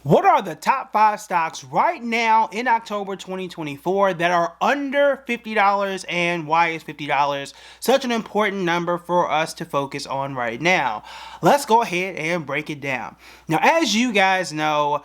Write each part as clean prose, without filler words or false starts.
What are the top 5 stocks right now in October 2024 that are under $50, and why is $50 such an important number for us to focus on right now? Let's go ahead and break it down. Now, as you guys know,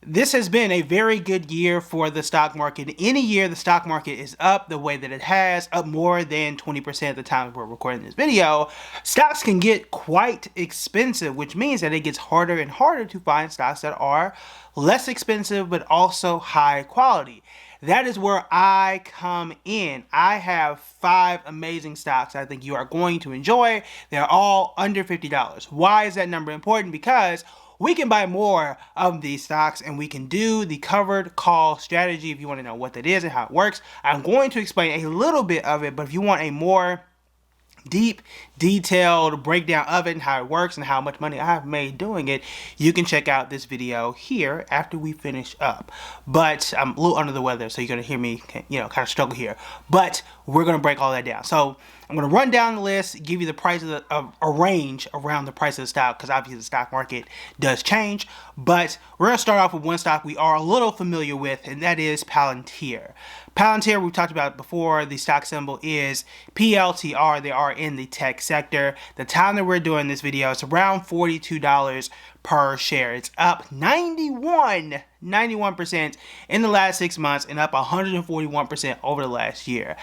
this has been a very good year for the stock market. Any year the stock market is up the way that it has, up more than 20% at the time we're recording this video, stocks can get quite expensive, which means that it gets harder and harder to find stocks that are less expensive but also high quality. That is where I come in. I have 5 amazing stocks I think you are going to enjoy. They're all under $50. Why is that number important? Because we can buy more of these stocks and we can do the covered call strategy. If you want to know what that is and how it works, I'm going to explain a little bit of it, but if you want a more deep, detailed breakdown of it and how it works and how much money I have made doing it, you can check out this video here after we finish up. But I'm a little under the weather, so you're going to hear me, kind of struggle here. But we're going to break all that down. So I'm going to run down the list, give you the price of a range around the price of the stock, because obviously the stock market does change. But we're going to start off with one stock we are a little familiar with, and that is Palantir. Palantir, we've talked about it before. The stock symbol is PLTR. They are in the tech sector. The time that we're doing this video, it's around $42 per share. It's up 91% in the last 6 months and up 141% over the last year.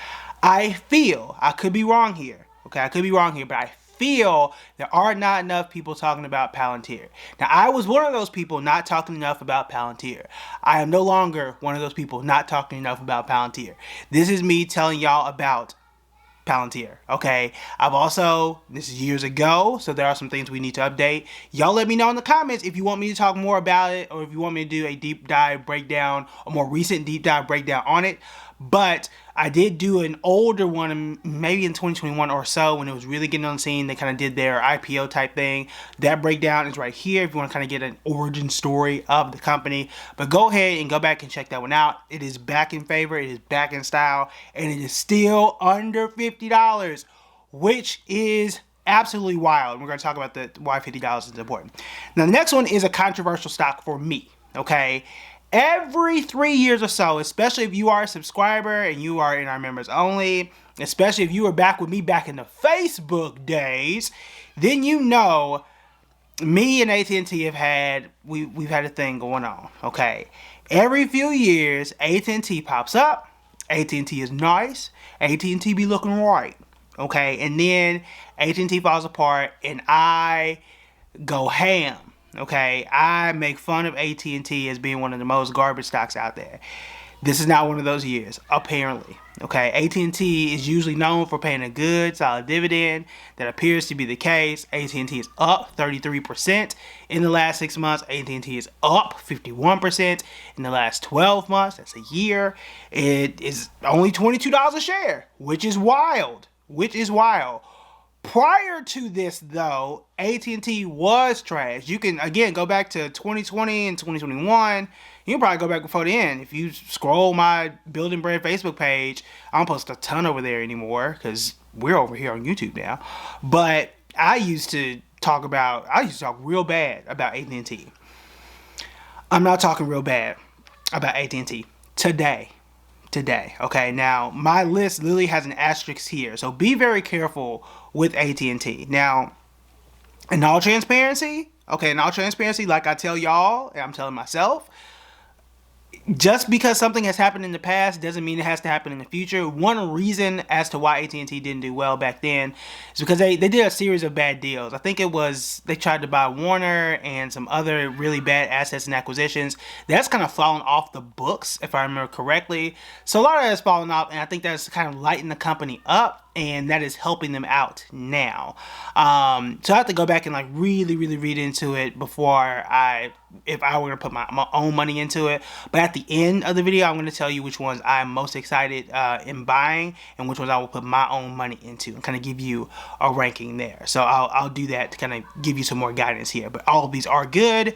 I feel, I could be wrong here, okay? I could be wrong here, but I feel there are not enough people talking about Palantir. Now, I was one of those people not talking enough about Palantir. I am no longer one of those people not talking enough about Palantir. This is me telling y'all about Palantir, okay? This is years ago, so there are some things we need to update. Y'all let me know in the comments if you want me to talk more about it, or if you want me to do a deep dive breakdown, a more recent deep dive breakdown on it. But I did do an older one, maybe in 2021 or so, when it was really getting on the scene. They kind of did their IPO type thing. That breakdown is right here if you want to kind of get an origin story of the company. But go ahead and go back and check that one out. It is back in favor, it is back in style, and it is still under $50, which is absolutely wild. And we're going to talk about why $50 is important. Now, the next one is a controversial stock for me, okay? Every 3 years or so, especially if you are a subscriber and you are in our members only, especially if you were back with me back in the Facebook days, then you know me and AT&T have had, we've had a thing going on, okay? Every few years, AT&T pops up, AT&T is nice, AT&T be looking right, okay? And then AT&T falls apart and I go ham. Okay, I make fun of AT&T as being one of the most garbage stocks out there. This is not one of those years, apparently. Okay, AT&T is usually known for paying a good, solid dividend. That appears to be the case. AT&T is up 33% in the last 6 months. AT&T is up 51% in the last 12 months. That's a year. It is only $22 a share, which is wild. Prior to this, though, AT&T was trash. You can, again, go back to 2020 and 2021. You can probably go back before then. If you scroll my BuildingBread Facebook page, I don't post a ton over there anymore because we're over here on YouTube now. But I used to talk real bad about AT&T. I'm not talking real bad about AT&T today. Okay, now my list literally has an asterisk here, so be very careful with AT&T. Now, in all transparency, like I tell y'all and I'm telling myself, just because something has happened in the past doesn't mean it has to happen in the future. One reason as to why AT&T didn't do well back then is because they did a series of bad deals. I think it was they tried to buy Warner and some other really bad assets and acquisitions. That's kind of fallen off the books, if I remember correctly. So a lot of that has fallen off, and I think that's kind of lightened the company up, and that is helping them out now. So I have to go back and like really read into it before if I were to put my own money into it. But at the end of the video, I'm going to tell you which ones I'm most excited in buying and which ones I will put my own money into, and kind of give you a ranking there. So I'll do that to kind of give you some more guidance here. But all of these are good.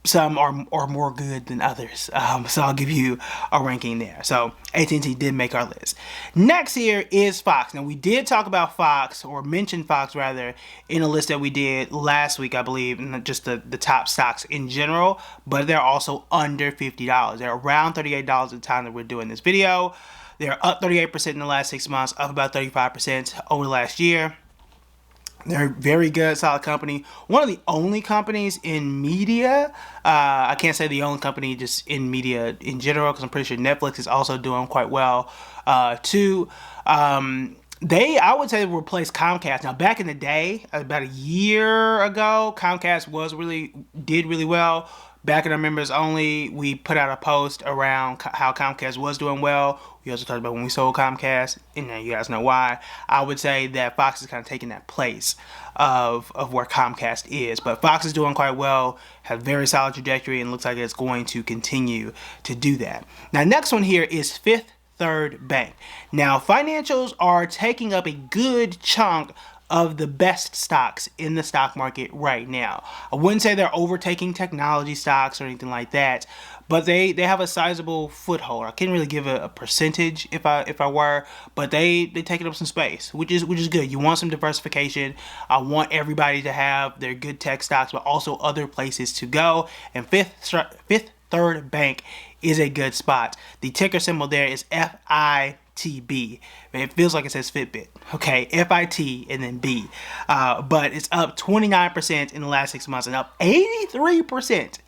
some are more good than others. So I'll give you a ranking there. So AT&T did make our list. Next here is Fox. Now we did talk about Fox, or mention Fox rather, in a list that we did last week, I believe, and just the top stocks in general, but they're also under $50. They're around $38 at the time that we're doing this video. They're up 38% in the last 6 months, up about 35% over the last year. They're very good, solid company. One of the only companies in media. I can't say the only company just in media in general, because I'm pretty sure Netflix is also doing quite well too. I would say, replaced Comcast. Now, back in the day, about a year ago, Comcast did really well. Back in our members only, we put out a post around how Comcast was doing well. We also talked about when we sold Comcast, and you guys know why. I would say that Fox is kind of taking that place of where Comcast is. But Fox is doing quite well, has very solid trajectory, and looks like it's going to continue to do that. Now, next one here is Fifth Third Bank. Now, financials are taking up a good chunk of the best stocks in the stock market right now. I wouldn't say they're overtaking technology stocks or anything like that, but they have a sizable foothold. I can't really give a percentage if I were, but they taking up some space, which is good. You want some diversification. I want everybody to have their good tech stocks, but also other places to go. And Fifth Third Bank is a good spot. The ticker symbol there is FITB. It feels like it says Fitbit. Okay, FIT and then B. But it's up 29% in the last 6 months and up 83%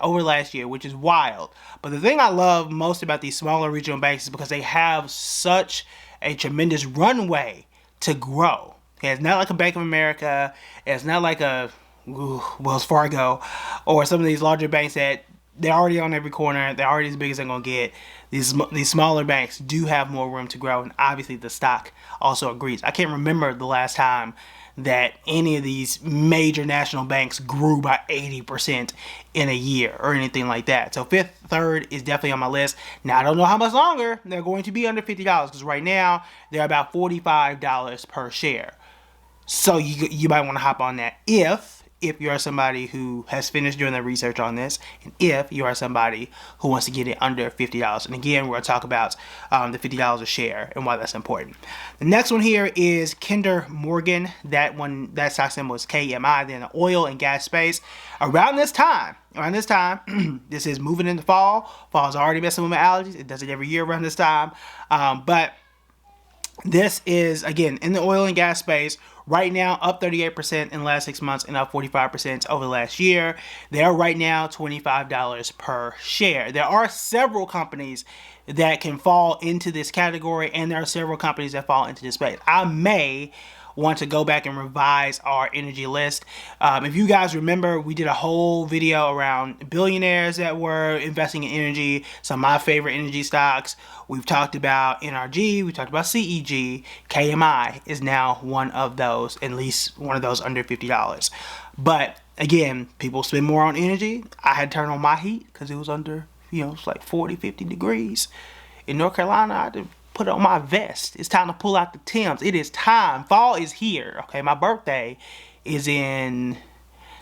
over last year, which is wild. But the thing I love most about these smaller regional banks is because they have such a tremendous runway to grow. Okay, it's not like a Bank of America. It's not like a Wells Fargo or some of these larger banks that they're already on every corner. They're already as big as they're going to get. These smaller banks do have more room to grow, and obviously the stock also agrees. I can't remember the last time that any of these major national banks grew by 80% in a year or anything like that. So Fifth Third is definitely on my list. Now, I don't know how much longer they're going to be under $50, because right now they're about $45 per share. So you might want to hop on that if you are somebody who has finished doing the research on this, and if you are somebody who wants to get it under $50. And again, we're going to talk about the $50 a share and why that's important. The next one here is Kinder Morgan. That stock symbol is KMI. They're in the oil and gas space. Around this time, this is moving into fall. Fall's already messing with my allergies. It does it every year around this time. But this is, again, in the oil and gas space. Right now, up 38% in the last 6 months and up 45% over the last year. They are right now $25 per share. There are several companies that can fall into this category, and there are several companies that fall into this space. I may want to go back and revise our energy list. If you guys remember, we did a whole video around billionaires that were investing in energy, some of my favorite energy stocks. We've talked about NRG, we talked about CEG. KMI is now one of those, at least one of those under $50. But again, people spend more on energy. I had to turn on my heat because it was under, it's like 40, 50 degrees. In North Carolina, I had to put on my vest. It's time to pull out the Timbs. It is time. Fall is here. Okay, my birthday is in,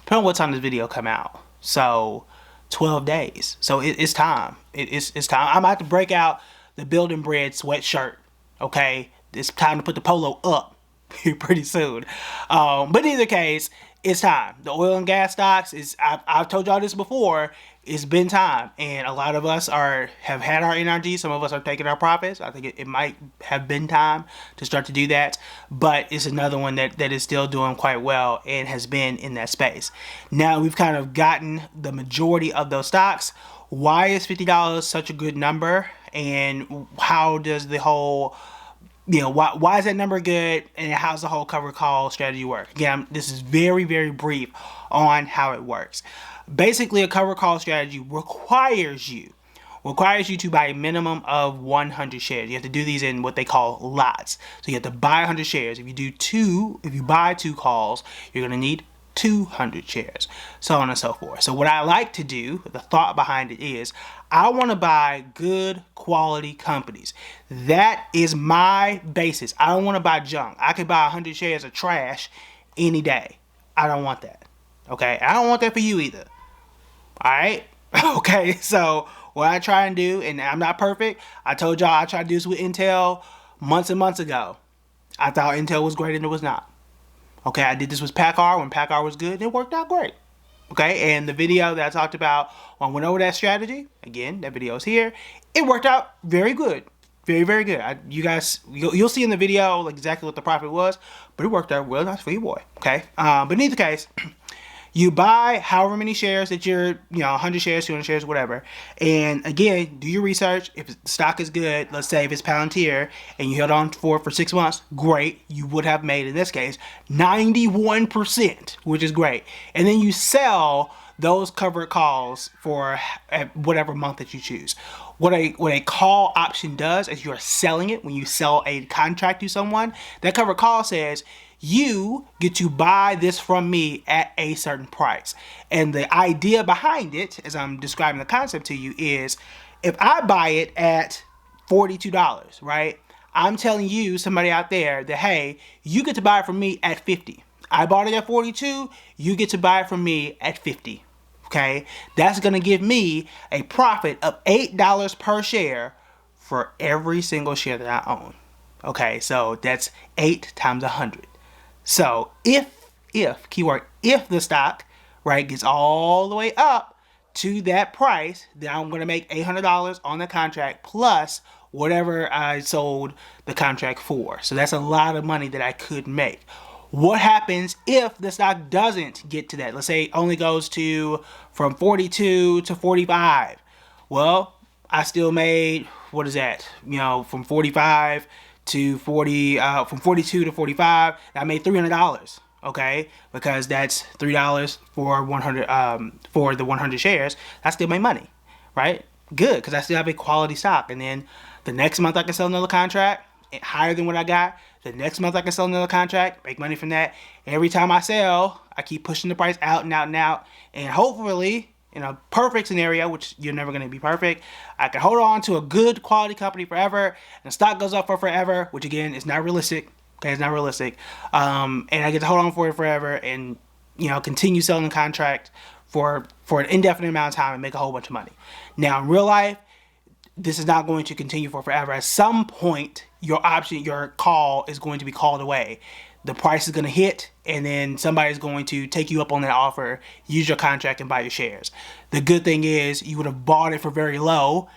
depending on what time this video come out. So 12 days. So it's time. It's time. I'm about to break out the BuildingBread sweatshirt. Okay, it's time to put the polo up here pretty soon. But in either case, it's time. The oil and gas stocks I've told y'all this before. It's been time, and a lot of us have had our NRG. Some of us are taking our profits. I think it might have been time to start to do that, but it's another one that is still doing quite well and has been in that space. Now we've kind of gotten the majority of those stocks. Why is $50 such a good number, and how does the whole why is that number good, and how's the whole cover call strategy work? Again, this is very, very brief on how it works. Basically, a cover call strategy requires you to buy a minimum of 100 shares. You have to do these in what they call lots. So you have to buy 100 shares. If you buy 2 calls, you're going to need 200 shares, so on and so forth. So what I like to do, the thought behind it is, I want to buy good quality companies. That is my basis. I don't want to buy junk. I could buy 100 shares of trash any day. I don't want that. Okay? I don't want that for you either. All right. Okay. So what I try and do, and I'm not perfect. I told y'all I tried to do this with Intel months and months ago. I thought Intel was great and it was not. Okay. I did this with Packard when Packard was good and it worked out great. Okay. And the video that I talked about when I went over that strategy, again, that video is here. It worked out very good. Very, very good. You guys, you'll see in the video like exactly what the profit was, but it worked out real nice for you, boy. Okay. But in either case, you buy however many shares that you're, 100 shares, 200 shares, whatever. And again, do your research. If the stock is good, let's say if it's Palantir and you held on for 6 months, great. You would have made, in this case, 91%, which is great. And then you sell those covered calls for whatever month that you choose. What a call option does is you're selling it. When you sell a contract to someone, that covered call says, you get to buy this from me at a certain price. And the idea behind it, as I'm describing the concept to you, is if I buy it at $42, right? I'm telling you, somebody out there, that, hey, you get to buy it from me at 50. I bought it at 42, you get to buy it from me at 50. Okay? That's going to give me a profit of $8 per share for every single share that I own. Okay, so that's 8 times 100. So if keyword, if the stock, right, gets all the way up to that price, then I'm going to make $800 on the contract plus whatever I sold the contract for. So that's a lot of money that I could make. What happens if the stock doesn't get to that? Let's say it only goes to from 42 to 45. Well, I still made, what is that? From 45 to 40, from 42 to 45, I made $300. Okay, because that's $3 for 100, for the 100 shares. I still made money, right? Good, because I still have a quality stock. And then the next month I can sell another contract higher than what I got. The next month I can sell another contract, make money from that. Every time I sell, I keep pushing the price out and out and out. And hopefully, in a perfect scenario, which you're never going to be perfect, I can hold on to a good quality company forever, and the stock goes up for forever, which again is not realistic. Okay, it's not realistic. And I get to hold on for it forever and, continue selling the contract for an indefinite amount of time and make a whole bunch of money. Now, in real life, this is not going to continue for forever. At some point, your call is going to be called away. The price is going to hit, and then somebody's going to take you up on that offer, use your contract, and buy your shares. The good thing is you would have bought it for very low.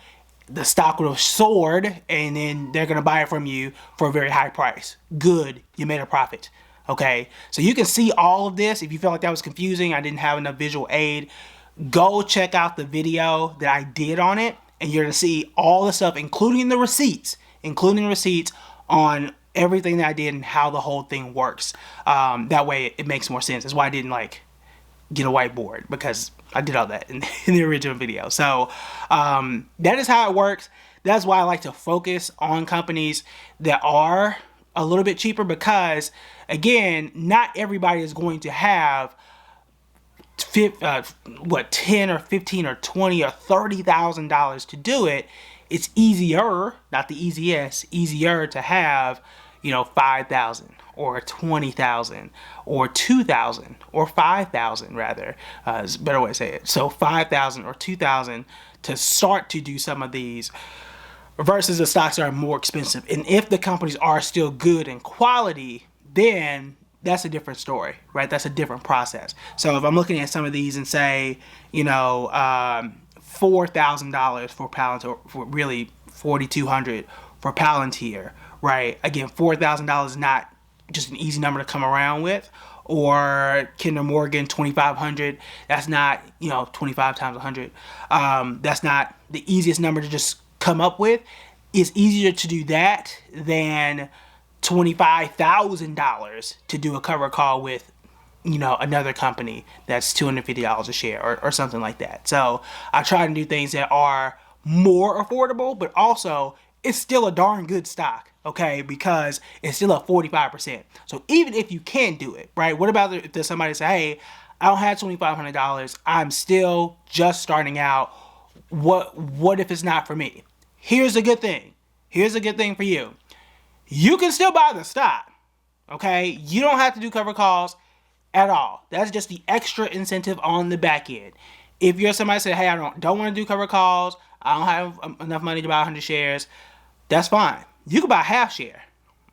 The stock would have soared, and then they're going to buy it from you for a very high price. Good. You made a profit. Okay? So you can see all of this. If you felt like that was confusing, I didn't have enough visual aid, go check out the video that I did on it. And you're going to see all the stuff, including the receipts on everything that I did and how the whole thing works. That way it makes more sense. That's why I didn't get a whiteboard, because I did all that in the original video. So that is how it works. That's why I like to focus on companies that are a little bit cheaper, because again, not everybody is going to have 10 or 15 or 20 or $30,000 to do it. It's easier, not the easiest, easier to have, 5,000 or 20,000 or 2,000 or 5,000 rather. Is a better way to say it. So 5,000 or 2,000 to start to do some of these, versus the stocks that are more expensive. And if the companies are still good in quality, then that's a different story, right? That's a different process. So if I'm looking at some of these and say, $4,000 for Palantir, for really $4,200 for Palantir, right? Again, $4,000 is not just an easy number to come around with. Or Kinder Morgan, $2,500. That's not, 25 times 100. That's not the easiest number to just come up with. It's easier to do that than $25,000 to do a cover call with, another company that's $250 a share or something like that. So I try to do things that are more affordable, but also it's still a darn good stock, okay? Because it's still at 45%. So even if you can do it, right? What about if there's somebody say, hey, I don't have $2,500. I'm still just starting out. What if it's not for me? Here's a good thing. Here's a good thing for you. You can still buy the stock, okay? You don't have to do cover calls at all. That's just the extra incentive on the back end. If you're somebody that said, hey, I don't want to do covered calls, I don't have enough money to buy 100 shares, that's fine. You can buy half share.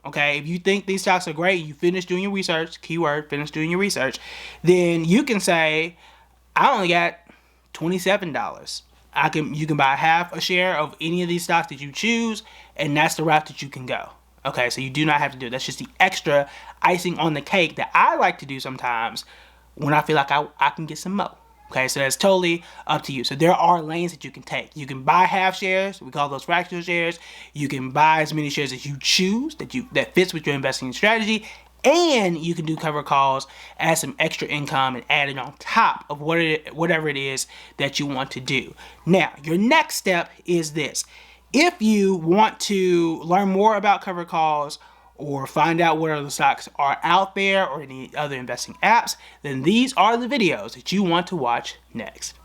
Okay, if you think these stocks are great, you finish doing your research, keyword, finish doing your research, then you can say, I only got $27. You can buy half a share of any of these stocks that you choose, and that's the route that you can go. Okay, so you do not have to do it. That's just the extra icing on the cake that I like to do sometimes when I feel like I can get some more. Okay, so that's totally up to you. So there are lanes that you can take. You can buy half shares. We call those fractional shares. You can buy as many shares as you choose that fits with your investing strategy. And you can do cover calls, add some extra income, and add it on top of whatever it is that you want to do. Now, your next step is this. If you want to learn more about cover calls or find out what other stocks are out there or any other investing apps, then these are the videos that you want to watch next.